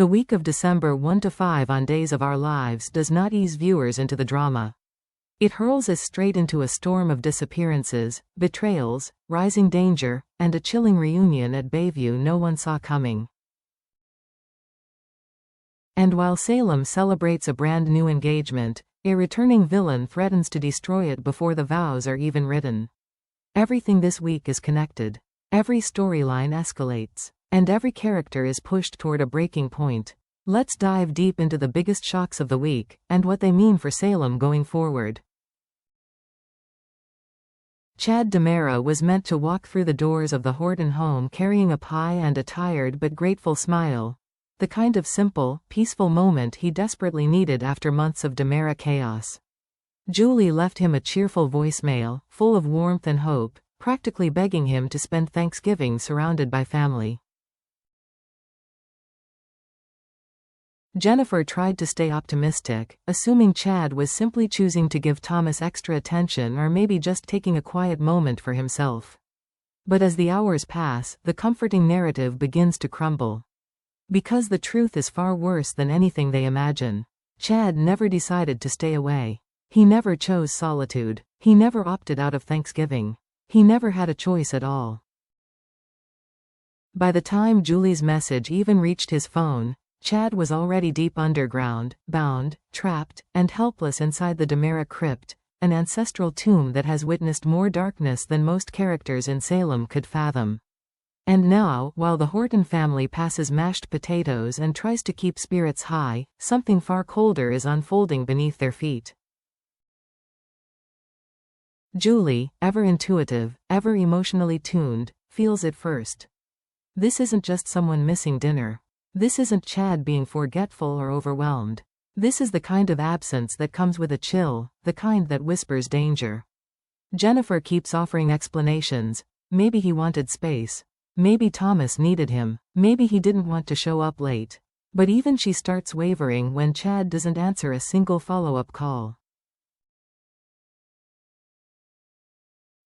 The week of December 1 to 5 on Days of Our Lives does not ease viewers into the drama. It hurls us straight into a storm of disappearances, betrayals, rising danger, and a chilling reunion at Bayview no one saw coming. And while Salem celebrates a brand new engagement, a returning villain threatens to destroy it before the vows are even written. Everything this week is connected. Every storyline escalates. And every character is pushed toward a breaking point. Let's dive deep into the biggest shocks of the week, and what they mean for Salem going forward. Chad DeMera was meant to walk through the doors of the Horton home carrying a pie and a tired but grateful smile. The kind of simple, peaceful moment he desperately needed after months of DeMera chaos. Julie left him a cheerful voicemail, full of warmth and hope, practically begging him to spend Thanksgiving surrounded by family. Jennifer tried to stay optimistic, assuming Chad was simply choosing to give Thomas extra attention or maybe just taking a quiet moment for himself. But as the hours pass, the comforting narrative begins to crumble. Because the truth is far worse than anything they imagine. Chad never decided to stay away. He never chose solitude. He never opted out of Thanksgiving. He never had a choice at all. By the time Julie's message even reached his phone, Chad was already deep underground, bound, trapped, and helpless inside the DeMera crypt, an ancestral tomb that has witnessed more darkness than most characters in Salem could fathom. And now, while the Horton family passes mashed potatoes and tries to keep spirits high, something far colder is unfolding beneath their feet. Julie, ever intuitive, ever emotionally tuned, feels it first. This isn't just someone missing dinner. This isn't Chad being forgetful or overwhelmed. This is the kind of absence that comes with a chill, the kind that whispers danger. Jennifer keeps offering explanations. Maybe he wanted space. Maybe Thomas needed him. Maybe he didn't want to show up late. But even she starts wavering when Chad doesn't answer a single follow-up call.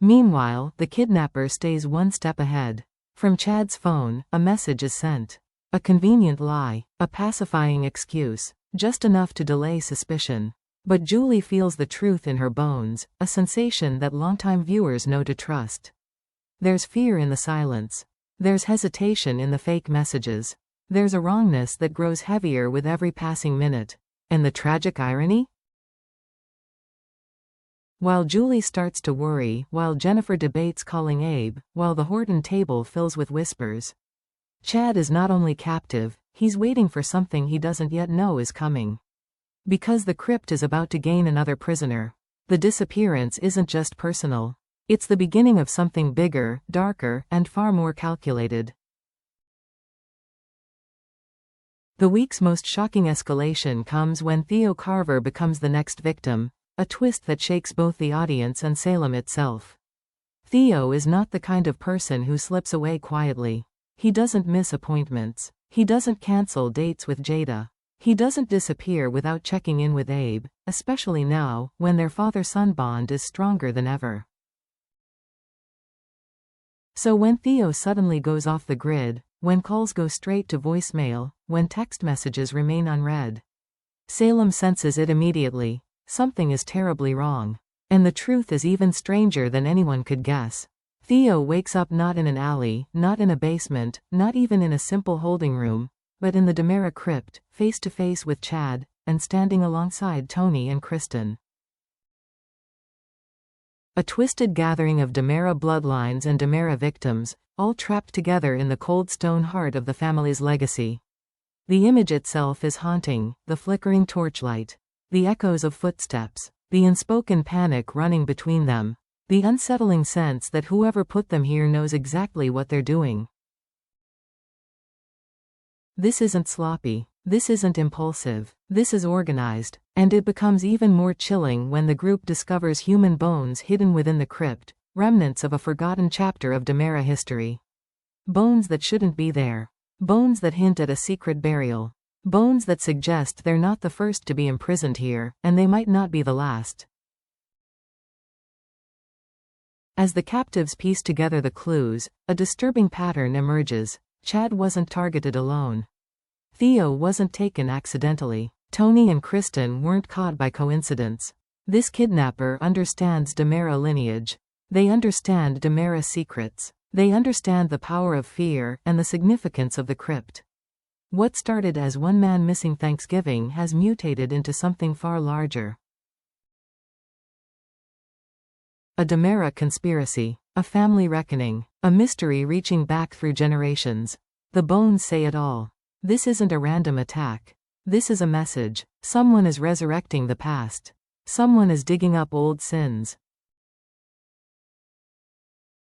Meanwhile, the kidnapper stays one step ahead. From Chad's phone, a message is sent. A convenient lie, a pacifying excuse, just enough to delay suspicion. But Julie feels the truth in her bones, a sensation that longtime viewers know to trust. There's fear in the silence. There's hesitation in the fake messages. There's a wrongness that grows heavier with every passing minute. And the tragic irony? While Julie starts to worry, while Jennifer debates calling Abe, while the Horton table fills with whispers, Chad is not only captive, he's waiting for something he doesn't yet know is coming. Because the crypt is about to gain another prisoner. The disappearance isn't just personal. It's the beginning of something bigger, darker, and far more calculated. The week's most shocking escalation comes when Theo Carver becomes the next victim, a twist that shakes both the audience and Salem itself. Theo is not the kind of person who slips away quietly. He doesn't miss appointments. He doesn't cancel dates with Jada. He doesn't disappear without checking in with Abe, especially now, when their father-son bond is stronger than ever. So when Theo suddenly goes off the grid, when calls go straight to voicemail, when text messages remain unread, Salem senses it immediately. Something is terribly wrong. And the truth is even stranger than anyone could guess. Theo wakes up not in an alley, not in a basement, not even in a simple holding room, but in the DeMera crypt, face to face with Chad, and standing alongside Tony and Kristen. A twisted gathering of DeMera bloodlines and DeMera victims, all trapped together in the cold stone heart of the family's legacy. The image itself is haunting, the flickering torchlight, the echoes of footsteps, the unspoken panic running between them. The unsettling sense that whoever put them here knows exactly what they're doing. This isn't sloppy. This isn't impulsive. This is organized. And it becomes even more chilling when the group discovers human bones hidden within the crypt, remnants of a forgotten chapter of DeMera history. Bones that shouldn't be there. Bones that hint at a secret burial. Bones that suggest they're not the first to be imprisoned here, and they might not be the last. As the captives piece together the clues, a disturbing pattern emerges. Chad wasn't targeted alone. Theo wasn't taken accidentally. Tony and Kristen weren't caught by coincidence. This kidnapper understands DeMera lineage. They understand DeMera's secrets. They understand the power of fear and the significance of the crypt. What started as one man missing Thanksgiving has mutated into something far larger. A DeMera conspiracy. A family reckoning. A mystery reaching back through generations. The bones say it all. This isn't a random attack. This is a message. Someone is resurrecting the past. Someone is digging up old sins.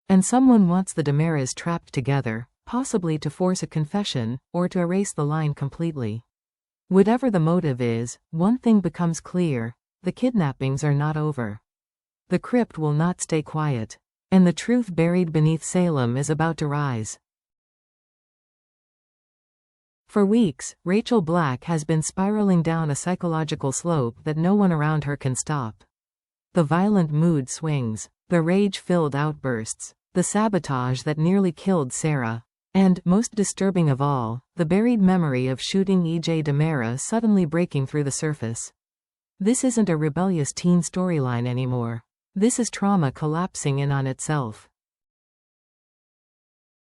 And someone wants the DeMeras trapped together, possibly to force a confession, or to erase the line completely. Whatever the motive is, one thing becomes clear: the kidnappings are not over. The crypt will not stay quiet. And the truth buried beneath Salem is about to rise. For weeks, Rachel Black has been spiraling down a psychological slope that no one around her can stop. The violent mood swings, the rage-filled outbursts, the sabotage that nearly killed Sarah, and, most disturbing of all, the buried memory of shooting E.J. DeMera suddenly breaking through the surface. This isn't a rebellious teen storyline anymore. This is trauma collapsing in on itself.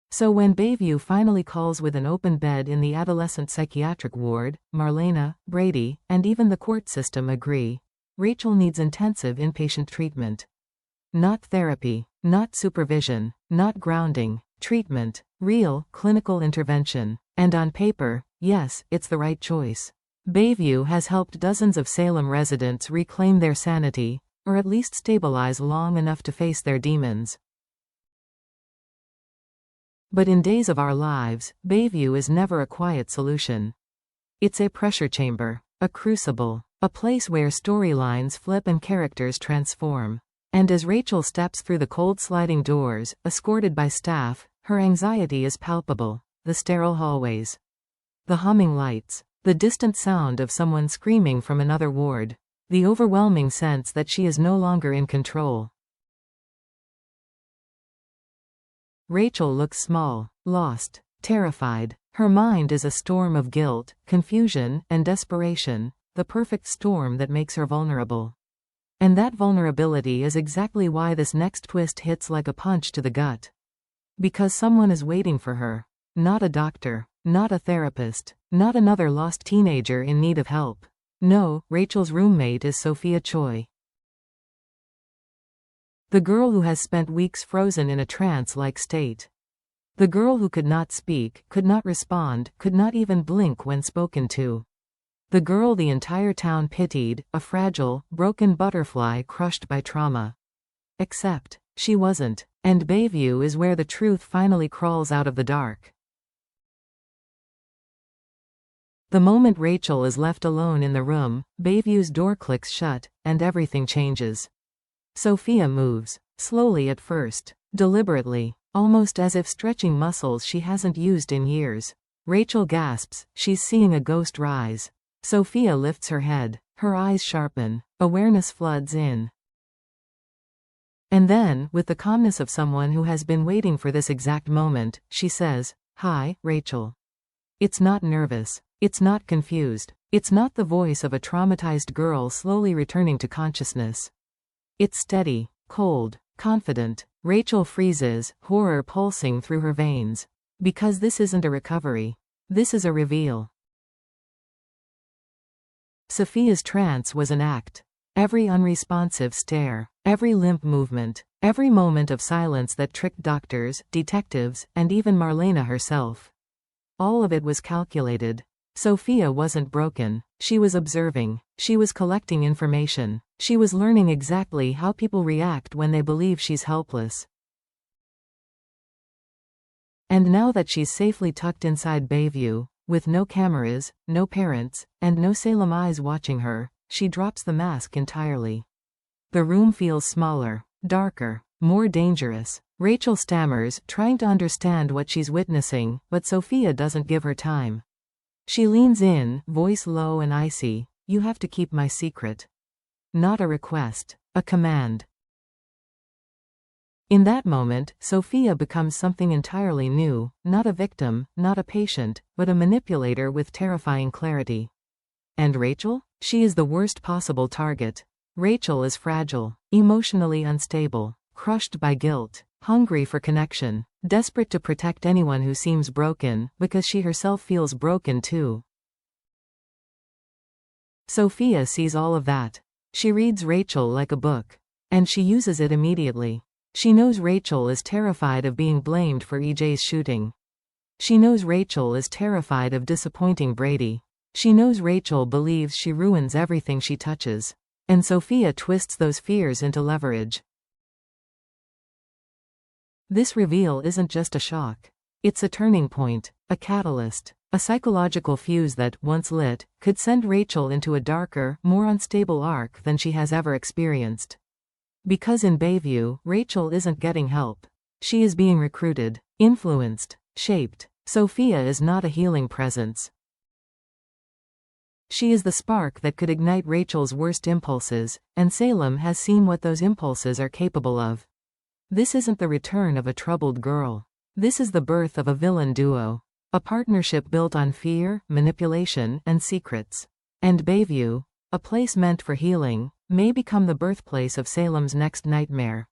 So when Bayview finally calls with an open bed in the adolescent psychiatric ward, Marlena, Brady, and even the court system agree. Rachel needs intensive inpatient treatment. Not therapy, not supervision, not grounding, treatment, real, clinical intervention. And on paper, yes, it's the right choice. Bayview has helped dozens of Salem residents reclaim their sanity, or at least stabilize long enough to face their demons. But in Days of Our Lives, Bayview is never a quiet solution. It's a pressure chamber, a crucible, a place where storylines flip and characters transform. And as Rachel steps through the cold sliding doors, escorted by staff, her anxiety is palpable. The sterile hallways, the humming lights, the distant sound of someone screaming from another ward, the overwhelming sense that she is no longer in control. Rachel looks small, lost, terrified. Her mind is a storm of guilt, confusion, and desperation, the perfect storm that makes her vulnerable. And that vulnerability is exactly why this next twist hits like a punch to the gut. Because someone is waiting for her. Not a doctor, not a therapist, not another lost teenager in need of help. No, Rachel's roommate is Sophia Choi. The girl who has spent weeks frozen in a trance-like state. The girl who could not speak, could not respond, could not even blink when spoken to. The girl the entire town pitied, a fragile, broken butterfly crushed by trauma. Except, she wasn't, and Bayview is where the truth finally crawls out of the dark. The moment Rachel is left alone in the room, Bayview's door clicks shut, and everything changes. Sophia moves, slowly at first, deliberately, almost as if stretching muscles she hasn't used in years. Rachel gasps, she's seeing a ghost rise. Sophia lifts her head, her eyes sharpen, awareness floods in. And then, with the calmness of someone who has been waiting for this exact moment, she says, "Hi, Rachel." It's not nervous. It's not confused. It's not the voice of a traumatized girl slowly returning to consciousness. It's steady, cold, confident. Rachel freezes, horror pulsing through her veins. Because this isn't a recovery. This is a reveal. Sophia's trance was an act. Every unresponsive stare, every limp movement, every moment of silence that tricked doctors, detectives, and even Marlena herself. All of it was calculated. Sophia wasn't broken. She was observing. She was collecting information. She was learning exactly how people react when they believe she's helpless. And now that she's safely tucked inside Bayview, with no cameras, no parents, and no Salem eyes watching her, she drops the mask entirely. The room feels smaller, darker, more dangerous. Rachel stammers, trying to understand what she's witnessing, but Sophia doesn't give her time. She leans in, voice low and icy. "You have to keep my secret." Not a request, a command. In that moment, Sophia becomes something entirely new, not a victim, not a patient, but a manipulator with terrifying clarity. And Rachel? She is the worst possible target. Rachel is fragile, emotionally unstable, crushed by guilt, hungry for connection, desperate to protect anyone who seems broken, because she herself feels broken too. Sophia sees all of that. She reads Rachel like a book. And she uses it immediately. She knows Rachel is terrified of being blamed for EJ's shooting. She knows Rachel is terrified of disappointing Brady. She knows Rachel believes she ruins everything she touches. And Sophia twists those fears into leverage. This reveal isn't just a shock. It's a turning point, a catalyst, a psychological fuse that, once lit, could send Rachel into a darker, more unstable arc than she has ever experienced. Because in Bayview, Rachel isn't getting help. She is being recruited, influenced, shaped. Sophia is not a healing presence. She is the spark that could ignite Rachel's worst impulses, and Salem has seen what those impulses are capable of. This isn't the return of a troubled girl. This is the birth of a villain duo. A partnership built on fear, manipulation, and secrets. And Bayview, a place meant for healing, may become the birthplace of Salem's next nightmare.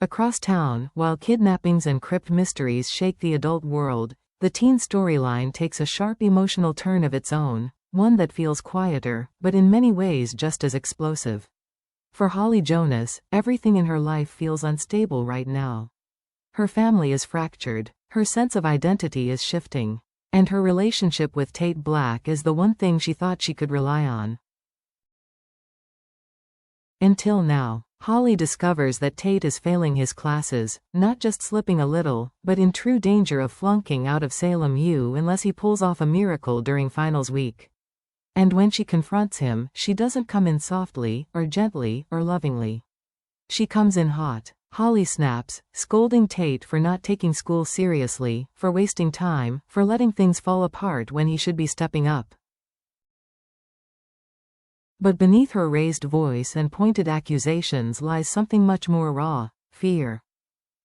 Across town, while kidnappings and crypt mysteries shake the adult world, the teen storyline takes a sharp emotional turn of its own, one that feels quieter, but in many ways just as explosive. For Holly Jonas, everything in her life feels unstable right now. Her family is fractured, her sense of identity is shifting. And her relationship with Tate Black is the one thing she thought she could rely on. Until now, Holly discovers that Tate is failing his classes, not just slipping a little, but in true danger of flunking out of Salem U unless he pulls off a miracle during finals week. And when she confronts him, she doesn't come in softly, or gently, or lovingly. She comes in hot. Holly snaps, scolding Tate for not taking school seriously, for wasting time, for letting things fall apart when he should be stepping up. But beneath her raised voice and pointed accusations lies something much more raw, fear.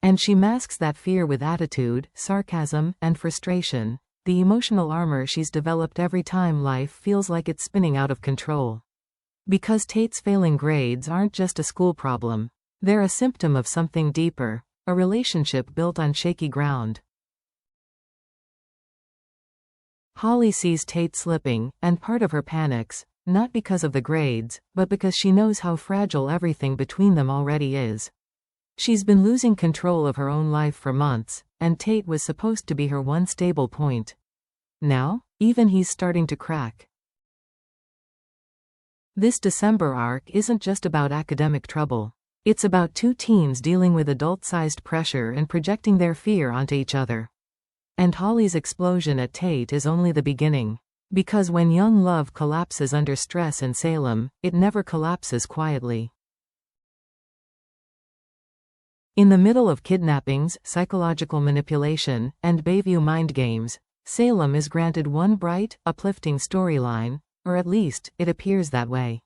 And she masks that fear with attitude, sarcasm, and frustration, the emotional armor she's developed every time life feels like it's spinning out of control. Because Tate's failing grades aren't just a school problem. They're a symptom of something deeper, a relationship built on shaky ground. Holly sees Tate slipping, and part of her panics, not because of the grades, but because she knows how fragile everything between them already is. She's been losing control of her own life for months, and Tate was supposed to be her one stable point. Now, even he's starting to crack. This December arc isn't just about academic trouble. It's about two teens dealing with adult-sized pressure and projecting their fear onto each other. And Holly's explosion at Tate is only the beginning. Because when young love collapses under stress in Salem, it never collapses quietly. In the middle of kidnappings, psychological manipulation, and Bayview mind games, Salem is granted one bright, uplifting storyline, or at least, it appears that way.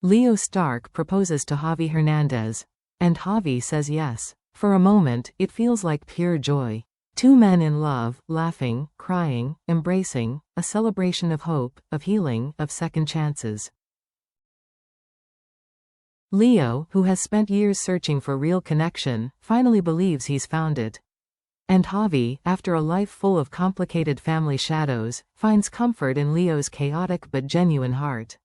Leo Stark proposes to Javi Hernandez. And Javi says yes. For a moment, it feels like pure joy. Two men in love, laughing, crying, embracing, a celebration of hope, of healing, of second chances. Leo, who has spent years searching for real connection, finally believes he's found it. And Javi, after a life full of complicated family shadows, finds comfort in Leo's chaotic but genuine heart.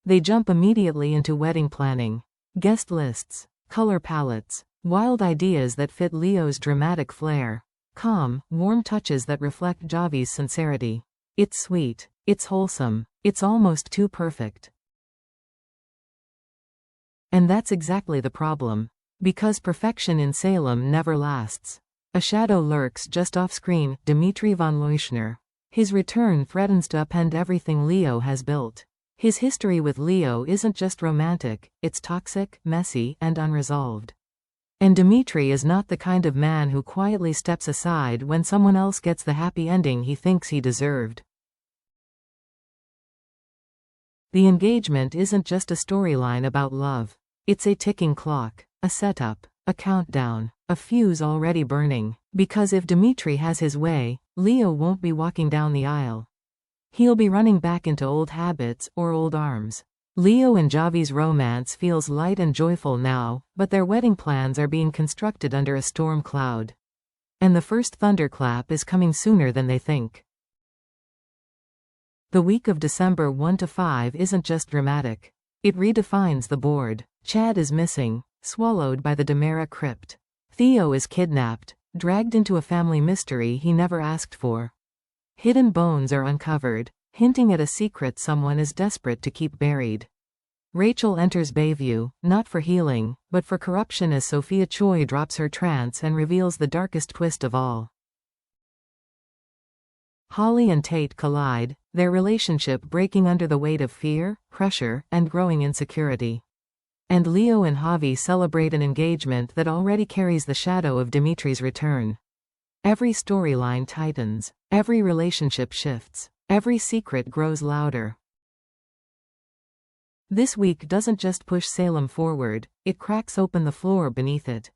They jump immediately into wedding planning. Guest lists, color palettes, wild ideas that fit Leo's dramatic flair. Calm, warm touches that reflect Javi's sincerity. It's sweet. It's wholesome. It's almost too perfect. And that's exactly the problem. Because perfection in Salem never lasts. A shadow lurks just off-screen, Dmitri von Leuschner. His return threatens to upend everything Leo has built. His history with Leo isn't just romantic, it's toxic, messy, and unresolved. And Dmitri is not the kind of man who quietly steps aside when someone else gets the happy ending he thinks he deserved. The engagement isn't just a storyline about love. It's a ticking clock, a setup, a countdown, a fuse already burning. Because if Dimitri has his way, Leo won't be walking down the aisle. He'll be running back into old habits or old arms. Leo and Javi's romance feels light and joyful now, but their wedding plans are being constructed under a storm cloud. And the first thunderclap is coming sooner than they think. The week of December 1 to 5 isn't just dramatic. It redefines the board. Chad is missing, swallowed by the DeMera crypt. Theo is kidnapped, dragged into a family mystery he never asked for. Hidden bones are uncovered, hinting at a secret someone is desperate to keep buried. Rachel enters Bayview, not for healing, but for corruption as Sophia Choi drops her trance and reveals the darkest twist of all. Holly and Tate collide, their relationship breaking under the weight of fear, pressure, and growing insecurity. And Leo and Javi celebrate an engagement that already carries the shadow of Dimitri's return. Every storyline tightens, every relationship shifts, every secret grows louder. This week doesn't just push Salem forward, it cracks open the floor beneath it.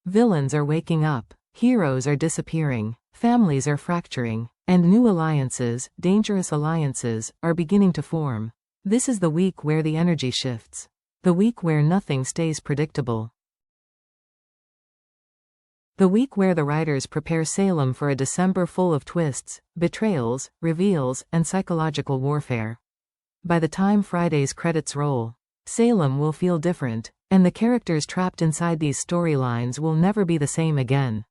Villains are waking up, heroes are disappearing, families are fracturing, and new alliances, dangerous alliances, are beginning to form. This is the week where the energy shifts. The week where nothing stays predictable. The week where the writers prepare Salem for a December full of twists, betrayals, reveals, and psychological warfare. By the time Friday's credits roll, Salem will feel different, and the characters trapped inside these storylines will never be the same again.